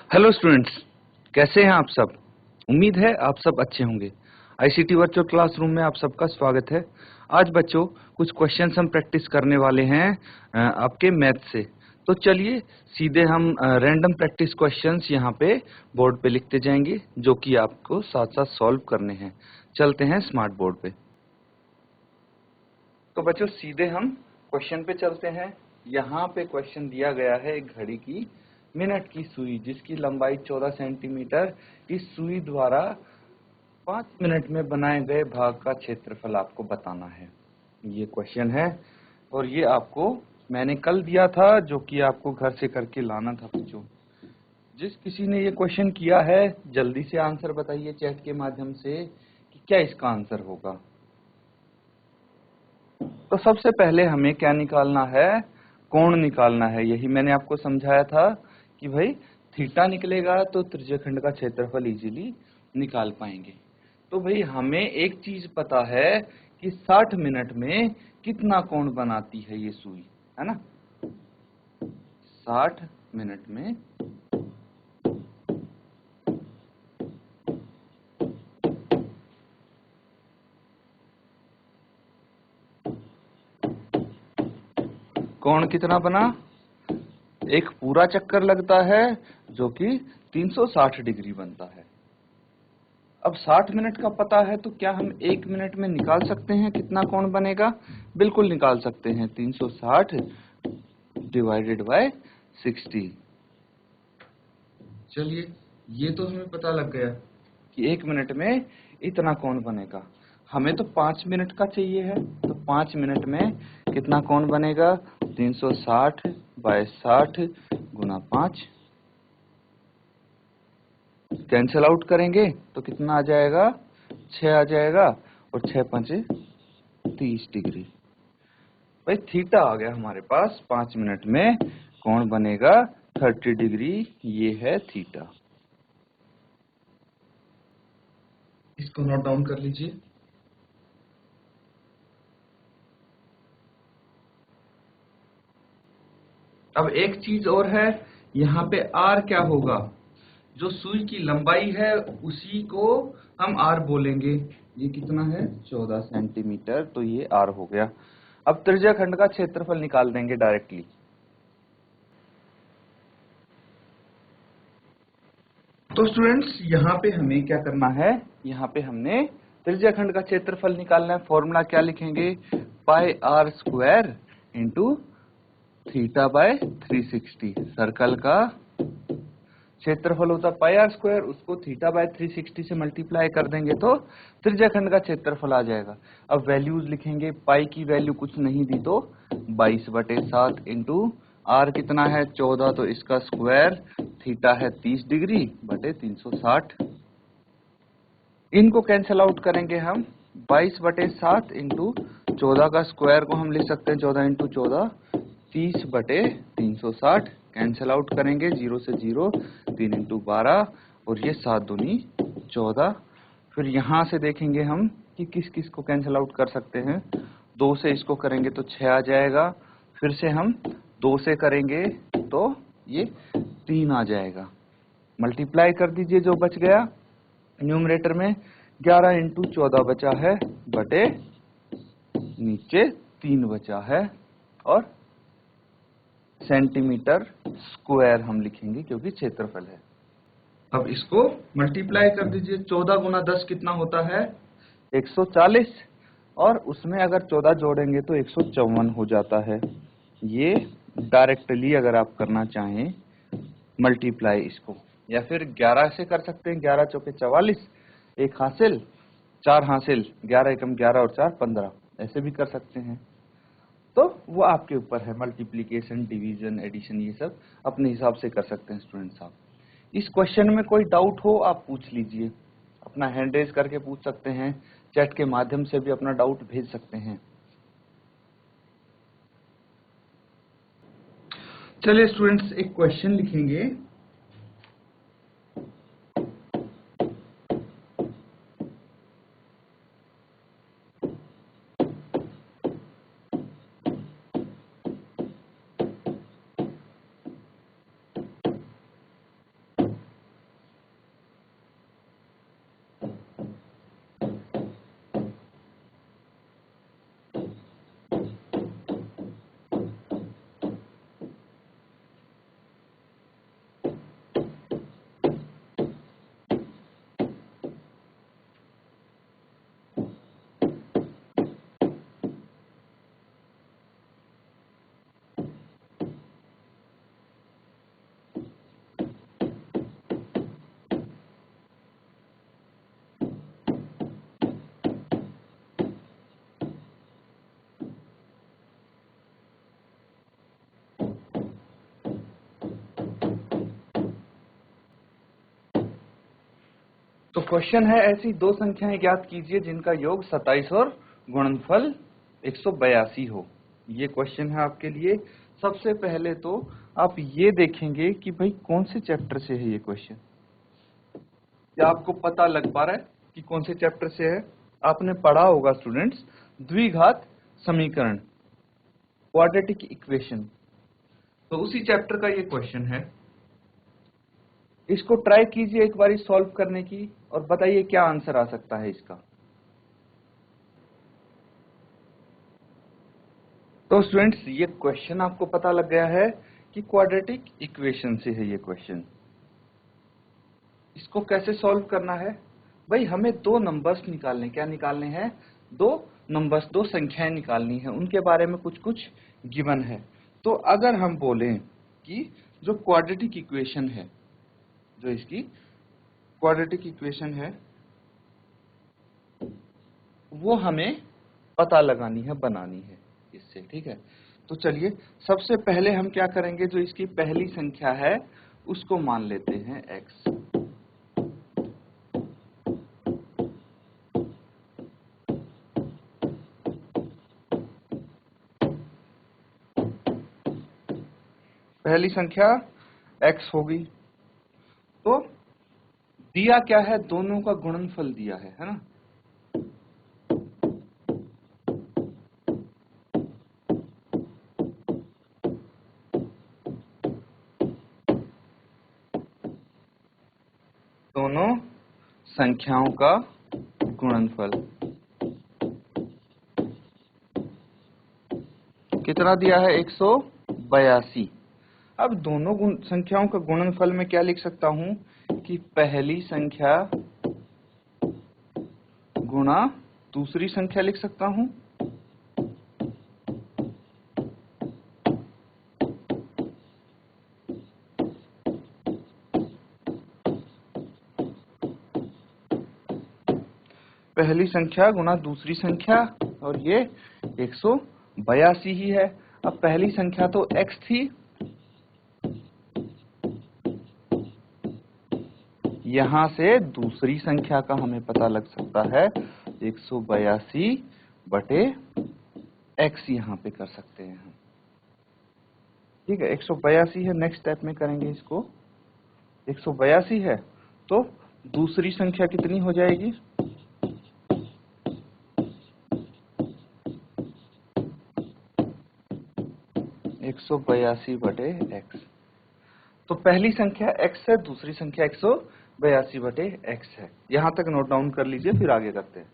Hello students, कैसे हैं आप सब। उम्मीद है आप सब अच्छे होंगे। आईसीटी वर्चुअल क्लासरूम में आप सबका स्वागत है। आज बच्चों कुछ क्वेश्चंस हम प्रैक्टिस करने वाले हैं आपके मैथ से। तो चलिए सीधे हम रैंडम प्रैक्टिस क्वेश्चंस यहाँ पे बोर्ड पे लिखते जाएंगे, जो कि आपको साथ साथ सॉल्व करने हैं। चलते हैं स्मार्ट बोर्ड पे। तो बच्चों सीधे हम क्वेश्चन पे चलते हैं। यहाँ पे क्वेश्चन दिया गया है एक घड़ी की मिनट की सुई जिसकी लंबाई 14 सेंटीमीटर, इस सुई द्वारा 5 मिनट में बनाए गए भाग का क्षेत्रफल आपको बताना है। ये क्वेश्चन है और ये आपको मैंने कल दिया था, जो कि आपको घर से करके लाना था बच्चों। जिस किसी ने ये क्वेश्चन किया है जल्दी से आंसर बताइए चैट के माध्यम से कि क्या इसका आंसर होगा। तो सबसे पहले हमें क्या निकालना है, कोण निकालना है। यही मैंने आपको समझाया था कि भाई थीटा निकलेगा तो त्रिज्यखंड का क्षेत्रफल इजीली निकाल पाएंगे। तो भाई हमें एक चीज पता है कि 60 मिनट में कितना कोण बनाती है ये सुई, है ना। 60 मिनट में कोण कितना बना, एक पूरा चक्कर लगता है जो कि 360 डिग्री बनता है। अब 60 मिनट का पता है तो क्या हम 1 मिनट में निकाल सकते हैं कितना कोण बनेगा? बिल्कुल निकाल सकते हैं। 360 डिवाइडेड बाय 60। चलिए ये तो हमें पता लग गया कि 1 मिनट में इतना कोण बनेगा। हमें तो 5 मिनट का चाहिए है, तो 5 मिनट में कितना कोण बनेगा? 360 बाय 60 गुना 5। कैंसिल आउट करेंगे तो कितना आ जाएगा? 6 आ जाएगा और 6 5 30 डिग्री। भाई थीटा आ गया हमारे पास। 5 मिनट में कोण बनेगा 30 डिग्री। ये है थीटा। इसको नोट डाउन कर लीजिए। अब एक चीज और है, यहाँ पे आर क्या होगा? जो सुई की लंबाई है उसी को हम आर बोलेंगे। ये कितना है? 14 सेंटीमीटर। तो ये आर हो गया। अब त्रिज्याखंड का क्षेत्रफल निकाल देंगे डायरेक्टली। तो स्टूडेंट्स यहाँ पे हमें क्या करना है, यहाँ पे हमने त्रिज्याखंड का क्षेत्रफल निकालना है। फॉर्मूला क्या लिखेंगे? Pi r square into theta by 360। Circle का क्षेत्रफल होता है पाई आर स्क्वायर, उसको थीटा बाय 360 से मल्टीप्लाई कर देंगे तो त्रिज्याखंड का क्षेत्रफल आ जाएगा। अब वैल्यूज लिखेंगे। पाई की वैल्यू कुछ नहीं दी तो 22/7 इंटू आर कितना है? 14, तो इसका स्क्वायर। थीटा है 30 डिग्री बटे 360। इनको कैंसिल आउट करेंगे हम। 22/7 इंटू 14 का स्क्वायर को हम लिख सकते हैं 14 इंटू 14, 30/360। कैंसिल आउट करेंगे 0 से 0, 3 इंटू 12 और ये 7 दूनी 14। फिर यहाँ से देखेंगे हम कि किस किस को कैंसिल आउट कर सकते हैं। 2 से इसको करेंगे तो 6 आ जाएगा। फिर से हम 2 से करेंगे तो ये 3 आ जाएगा। मल्टीप्लाई कर दीजिए जो बच गया न्यूमरेटर में। 11 इंटू 14 बचा है बटे नीचे 3 बचा है और सेंटीमीटर स्क्वायर हम लिखेंगे क्योंकि क्षेत्रफल है। अब इसको मल्टीप्लाई कर दीजिए। 14 गुना 10 कितना होता है? 140। और उसमें अगर 14 जोड़ेंगे तो 154 हो जाता है। ये डायरेक्टली अगर आप करना चाहें मल्टीप्लाई इसको, या फिर 11 से कर सकते हैं। 11 चौके 44, 1 हासिल, 4 हासिल, 11 एकम 11 और 4 15, ऐसे भी कर सकते हैं। तो वो आपके ऊपर है। मल्टीप्लिकेशन, डिवीजन, एडिशन, ये सब अपने हिसाब से कर सकते हैं स्टूडेंट साहब। इस क्वेश्चन में कोई डाउट हो आप पूछ लीजिए। अपना हैंड रेज करके पूछ सकते हैं। चैट के माध्यम से भी अपना डाउट भेज सकते हैं। चलिए स्टूडेंट्स एक क्वेश्चन लिखेंगे। तो क्वेश्चन है ऐसी दो संख्याएं ज्ञात कीजिए जिनका योग 27 और गुणनफल 182 हो। ये क्वेश्चन है आपके लिए। सबसे पहले तो आप ये देखेंगे कि भाई कौन से चैप्टर से है ये क्वेश्चन। क्या आपको पता लग पा रहा है कि कौन से चैप्टर से है? आपने पढ़ा होगा स्टूडेंट्स द्विघात समीकरण, क्वाड्रेटिक इक्वेशन। तो उसी चैप्टर का ये क्वेश्चन है। इसको ट्राई कीजिए एक बारी सॉल्व करने की और बताइए क्या आंसर आ सकता है इसका। तो स्टूडेंट्स ये क्वेश्चन आपको पता लग गया है कि क्वाड्रेटिक इक्वेशन से है ये क्वेश्चन। इसको कैसे सॉल्व करना है? भाई हमें दो नंबर्स निकालने, क्या निकालने हैं? दो नंबर्स, दो संख्याएं निकालनी है, उनके बारे में कुछ कुछ गिवन है। तो अगर हम बोलें कि जो क्वाड्रेटिक इक्वेशन है, जो इसकी क्वाड्रेटिक इक्वेशन है वो हमें पता लगानी है, बनानी है इससे, ठीक है। तो चलिए सबसे पहले हम क्या करेंगे, जो इसकी पहली संख्या है उसको मान लेते हैं x। पहली संख्या x होगी। तो दिया क्या है? दोनों का गुणनफल दिया है ना। दोनों संख्याओं का गुणनफल कितना दिया है? 182। अब दोनों संख्याओं का गुणनफल में क्या लिख सकता हूं कि पहली संख्या गुणा दूसरी संख्या लिख सकता हूं। पहली संख्या गुणा दूसरी संख्या, और ये 182 ही है। अब पहली संख्या तो x थी, यहां से दूसरी संख्या का हमें पता लग सकता है 182 बटे x, यहां पे कर सकते हैं हम, ठीक है। 182 है, नेक्स्ट स्टेप में करेंगे इसको। 182 है तो दूसरी संख्या कितनी हो जाएगी? 182 बटे x। तो पहली संख्या x है, दूसरी संख्या 182 बटे x है। यहां तक नोट डाउन कर लीजिए, फिर आगे करते हैं।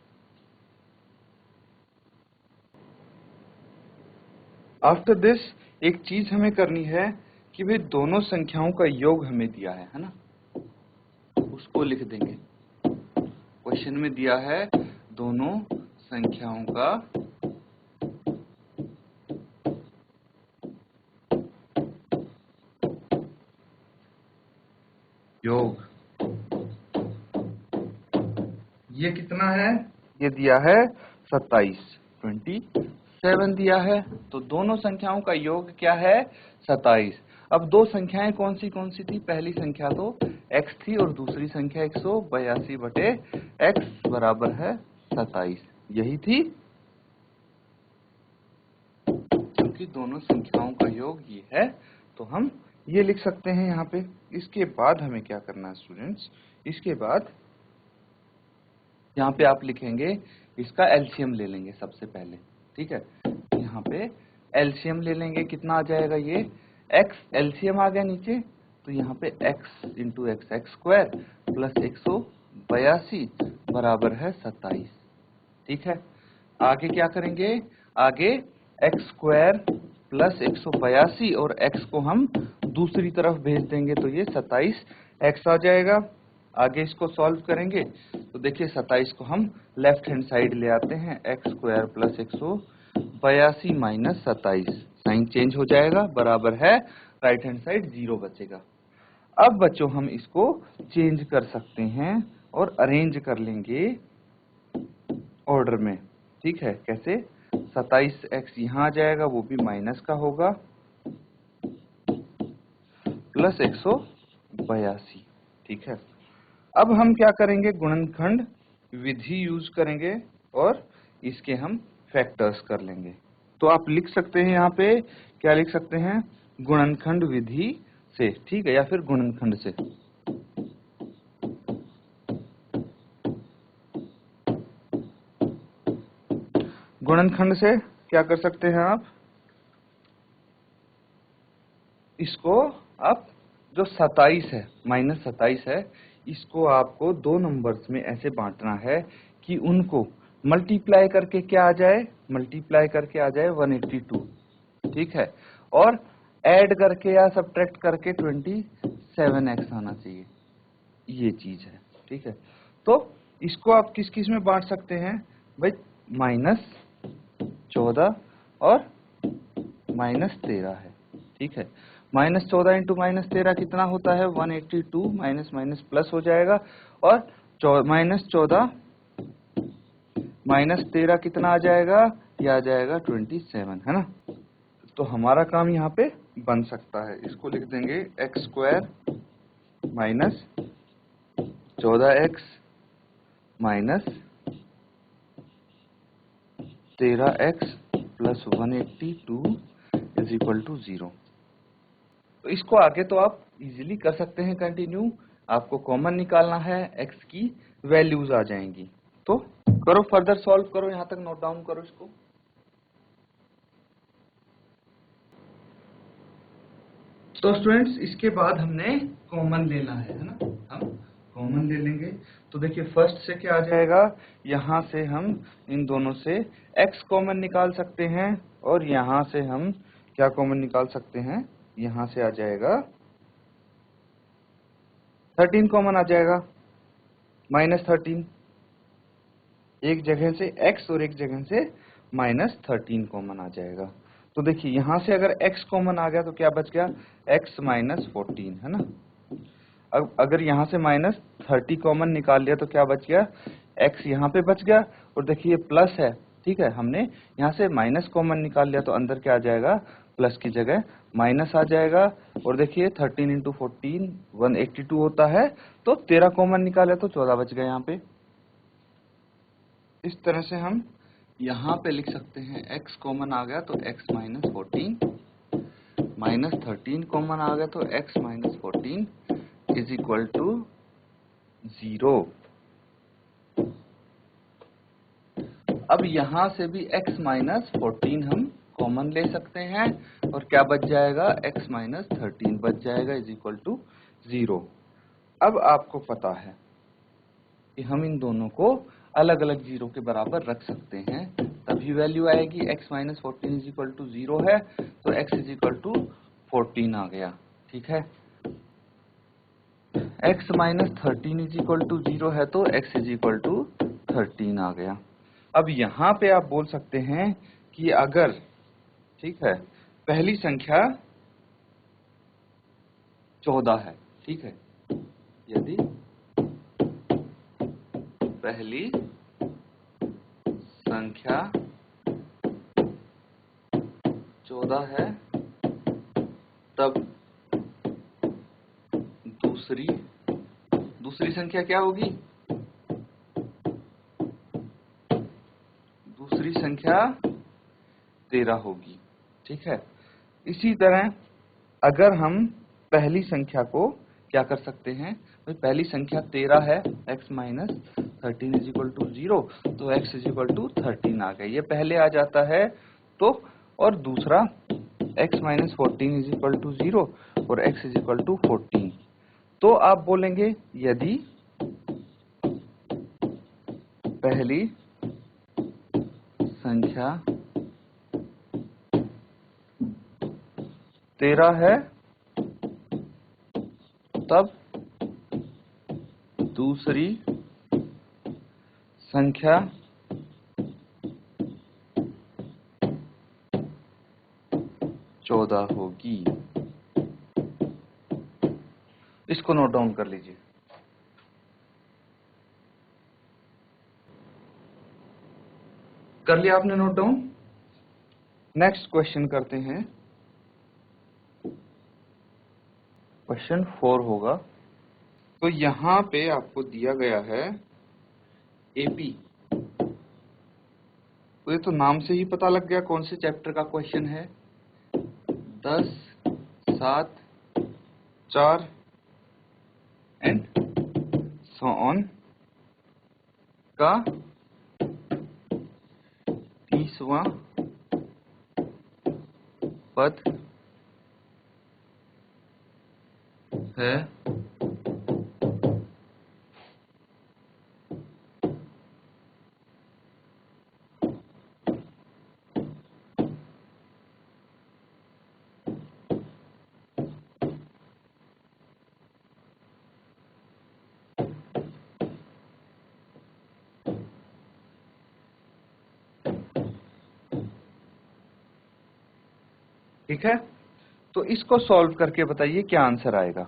आफ्टर दिस एक चीज हमें करनी है कि भाई दोनों संख्याओं का योग हमें दिया है ना, उसको लिख देंगे। क्वेश्चन में दिया है दोनों संख्याओं का योग। ये कितना है? ये दिया है 27 दिया है। तो दोनों संख्याओं का योग क्या है? 27। अब दो संख्याएं कौन सी थी? पहली संख्या तो x थी और दूसरी संख्या 182 बटे x बराबर है 27, यही थी। क्योंकि दोनों संख्याओं का योग ये है तो हम ये लिख सकते हैं यहाँ पे। इसके बाद हमें क्या करना है स्टूडेंट्स? इसके बाद यहाँ पे आप लिखेंगे, इसका एलसीएम ले लेंगे सबसे पहले, ठीक है। यहाँ पे एलसीएम ले लेंगे, कितना आ जाएगा? ये x एलसीएम आ गया नीचे, तो यहाँ पे x into x, x square plus 182 बराबर है 27, ठीक है। आगे क्या करेंगे? आगे एक्स स्क्वायर प्लस 182 और x को हम दूसरी तरफ भेज देंगे, तो ये 27x आ जाएगा। आगे इसको सॉल्व करेंगे तो देखिए 27 को हम लेफ्ट हैंड साइड ले आते हैं, x square plus 182 minus 27, sign change हो जाएगा, बराबर है राइट हैंड साइड 0 बचेगा। अब बच्चों हम इसको चेंज कर सकते हैं और अरेंज कर लेंगे ऑर्डर में, ठीक है। कैसे? 27x यहाँ आ जाएगा, वो भी माइनस का होगा, प्लस 182, ठीक है। अब हम क्या करेंगे, गुणनखंड विधि यूज करेंगे और इसके हम फैक्टर्स कर लेंगे। तो आप लिख सकते हैं यहाँ पे, क्या लिख सकते हैं, गुणनखंड विधि से, ठीक है, या फिर गुणनखंड से। गुणनखंड से क्या कर सकते हैं आप, इसको आप जो 27 है, -27 है, इसको आपको दो नंबर्स में ऐसे बांटना है कि उनको मल्टीप्लाई करके क्या आ जाए, मल्टीप्लाई करके आ जाए 182, ठीक है, और ऐड करके या सब्ट्रैक्ट करके 27x आना चाहिए, ये चीज है, ठीक है। तो इसको आप किस किस में बांट सकते हैं भाई, -14 और -13 है, ठीक है। -14 इंटू -13 कितना होता है, 182, माइनस माइनस प्लस हो जाएगा, और -14 -13 कितना आ जाएगा, ये आ जाएगा 27, है ना। तो हमारा काम यहाँ पे बन सकता है, इसको लिख देंगे x² minus 14x minus 13x plus 182 is equal to 0। तो इसको आगे तो आप इजीली कर सकते हैं कंटिन्यू, आपको कॉमन निकालना है, x की वैल्यूज आ जाएंगी। तो करो, फर्दर सॉल्व करो, यहां तक नोट डाउन करो इसको। तो स्टूडेंट्स, इसके बाद हमने कॉमन लेना है ना, हम कॉमन ले लेंगे। तो देखिए फर्स्ट से क्या आ जाएगा, यहां से हम इन दोनों से x कॉमन निकाल सकते हैं, और यहां से हम क्या कॉमन निकाल सकते हैं, यहां से आ जाएगा 13 कॉमन आ जाएगा, -13, एक जगह से x और एक जगह से -13 कॉमन आ जाएगा। तो देखिए यहां से अगर x कॉमन आ गया तो क्या बच गया, x -14, है ना। अब अगर यहां से -30 कॉमन निकाल लिया तो क्या बच गया, x यहाँ पे बच गया, और देखिए ये प्लस है, ठीक है, हमने यहाँ से माइनस कॉमन निकाल लिया तो अंदर क्या आ जाएगा, प्लस की जगह माइनस आ जाएगा। और देखिए 13 इंटू 14 182 होता है, तो 13 कॉमन निकाले तो 14 बच गए यहाँ पे। इस तरह से हम यहाँ पे लिख सकते हैं, x कॉमन आ गया तो x -14, -13 कॉमन आ गया तो x -14 इज इक्वल टू 0। अब यहां से भी x -14 हम कॉमन ले सकते हैं, और क्या बच जाएगा, x -13 बच जाएगा इज इक्वल टू 0। अब आपको पता है कि हम इन दोनों को अलग अलग 0 के बराबर रख सकते हैं, तभी वैल्यू आएगी। x -14 इज इक्वल टू 0 है, तो x इज इक्वल टू 14 आ गया, ठीक है। x -13 इज इक्वल टू 0 है, तो x इज इक्वल टू 13 आ गया। अब यहाँ पे आप बोल सकते हैं कि अगर, ठीक है, पहली संख्या 14 है, ठीक है, यदि पहली संख्या 14 है, तब दूसरी संख्या क्या होगी, दूसरी संख्या 13 होगी, ठीक है। इसी तरह अगर हम पहली संख्या को क्या कर सकते हैं, तो पहली संख्या 13 है, x -13 इज इक्वल टू 0, तो x इज इक्वल टू 13 आ गया, ये पहले आ जाता है। तो और दूसरा x -14 इज इक्वल टू 0 और x इज इक्वल टू 14। तो आप बोलेंगे यदि पहली संख्या 13 है, तब दूसरी संख्या 14 होगी। इसको नोट डाउन कर लीजिए। कर लिया आपने नोट डाउन। नेक्स्ट क्वेश्चन करते हैं, क्वेश्चन 4 होगा। तो यहाँ पे आपको दिया गया है एपी। तो ये तो नाम से ही पता लग गया कौन से चैप्टर का क्वेश्चन है। 10, 7, 4 एंड सो ऑन का 30वां पद है ठीक है। तो इसको सॉल्व करके बताइए क्या आंसर आएगा।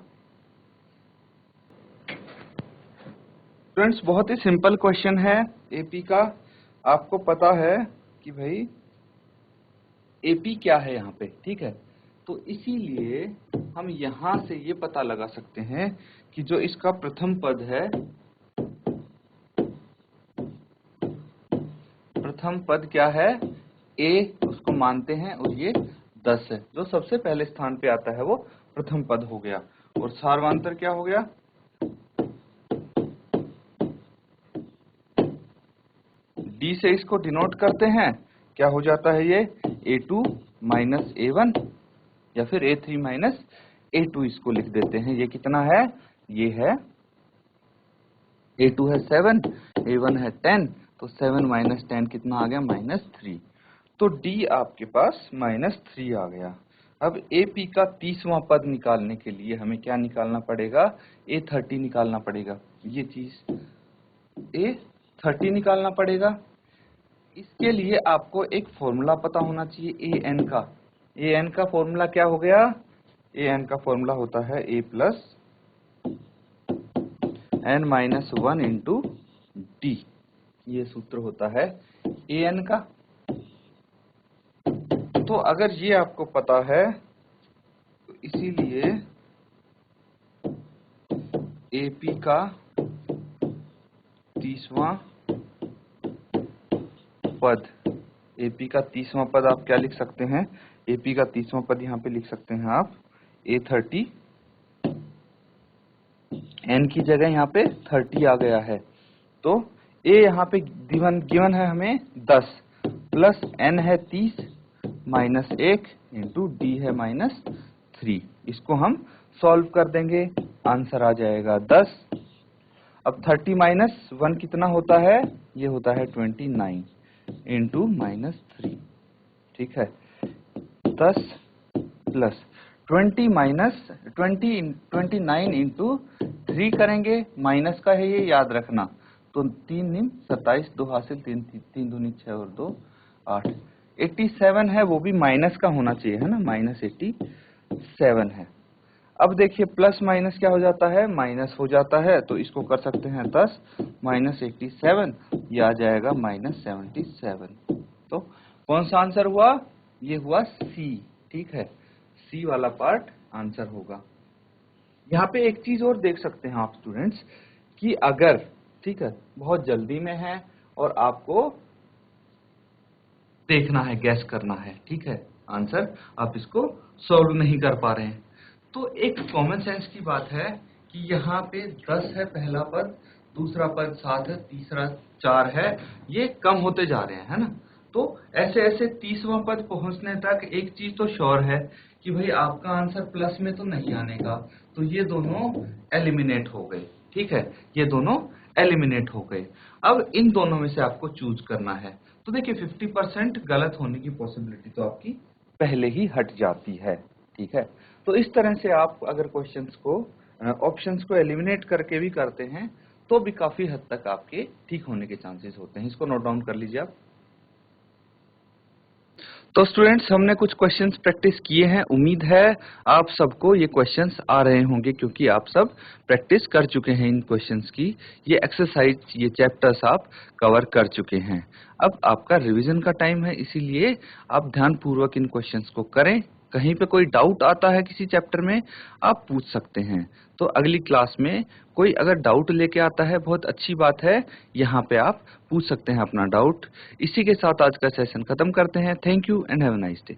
फ्रेंड्स बहुत ही सिंपल क्वेश्चन है एपी का। आपको पता है कि भाई एपी क्या है यहाँ पे, ठीक है। तो इसीलिए हम यहाँ से ये पता लगा सकते हैं कि जो इसका प्रथम पद है, प्रथम पद क्या है, ए उसको मानते हैं और ये 10 है। जो सबसे पहले स्थान पे आता है वो प्रथम पद हो गया। और सार्वंतर क्या हो गया, डी से इसको डिनोट करते हैं, क्या हो जाता है ये A2 माइनस A1 या फिर A3 माइनस A2 इसको लिख देते हैं। ये कितना है, ये है A2 है 7, A1 है 10, तो 7 माइनस 10 कितना आ गया, -3। तो D आपके पास -3 आ गया। अब AP का 30वां पद निकालने के लिए हमें क्या निकालना पड़ेगा, A30 निकालना पड़ेगा। ये चीज A30 निकालना पड़ेगा। इसके लिए आपको एक फॉर्मूला पता होना चाहिए AN का। AN का फॉर्मूला क्या हो गया, AN का फॉर्मूला होता है A plus n minus 1 into D. ये सूत्र होता है AN का। तो अगर ये आपको पता है तो इसीलिए AP का 30वां पद, AP का 30वां पद आप क्या लिख सकते हैं, AP का 30वां पद यहाँ पे लिख सकते हैं आप A30, n की जगह यहाँ पे 30 आ गया है। तो A यहाँ पे गिवन है हमें 10 प्लस n है 30 माइनस 1 इंटू डी है -3। इसको हम सॉल्व कर देंगे, आंसर आ जाएगा 10। अब 30 माइनस 1 कितना होता है, ये होता है 29 इंटू -3, ठीक है। 10 प्लस 29 इंटू 3 करेंगे, माइनस का है ये याद रखना। तो 3 × 27, 2 हासिल, 3 दूनी 6 और 2 8। 87 है, वो भी माइनस का होना चाहिए, है ना, -87 है। अब देखिए प्लस माइनस क्या हो जाता है, माइनस हो जाता है। तो इसको कर सकते हैं 10 माइनस 87, ये आ जाएगा -77। तो कौन सा आंसर हुआ, ये हुआ सी, ठीक है, सी वाला पार्ट आंसर होगा। यहाँ पे एक चीज और देख सकते हैं आप स्टूडेंट्स कि अगर, ठीक है, बहुत जल्दी में है और आपको देखना है, गैस करना है, ठीक है, आंसर आप इसको सॉल्व नहीं कर पा रहे हैं, तो एक कॉमन सेंस की बात है कि यहाँ पे 10 है पहला पद, दूसरा पद 7 है, तीसरा 4 है, ये कम होते जा रहे हैं, है ना। तो ऐसे ऐसे 30वां पद पहुंचने तक एक चीज तो श्योर है कि भाई आपका आंसर प्लस में तो नहीं आने का। तो ये दोनों एलिमिनेट हो गए, ठीक है, ये दोनों एलिमिनेट हो गए। अब इन दोनों में से आपको चूज करना है। तो देखिए 50% गलत होने की पॉसिबिलिटी तो आपकी पहले ही हट जाती है, ठीक है। तो इस तरह से आप अगर क्वेश्चंस को, ऑप्शंस को एलिमिनेट करके भी करते हैं तो भी काफी हद तक आपके ठीक होने के चांसेस होते हैं। इसको नोट डाउन कर लीजिए आप। तो स्टूडेंट्स हमने कुछ क्वेश्चंस प्रैक्टिस किए हैं, उम्मीद है आप सबको ये क्वेश्चंस आ रहे होंगे क्योंकि आप सब प्रैक्टिस कर चुके हैं इन क्वेश्चंस की। ये एक्सरसाइज, ये चैप्टर्स आप कवर कर चुके हैं। अब आपका रिवीजन का टाइम है, इसीलिए आप ध्यानपूर्वक इन क्वेश्चंस को करें, कहीं पे कोई डाउट आता है किसी चैप्टर में, आप पूछ सकते हैं। तो अगली क्लास में कोई अगर डाउट लेके आता है, बहुत अच्छी बात है, यहाँ पे आप पूछ सकते हैं अपना डाउट। इसी के साथ आज का सेशन खत्म करते हैं। Thank you and have a nice day.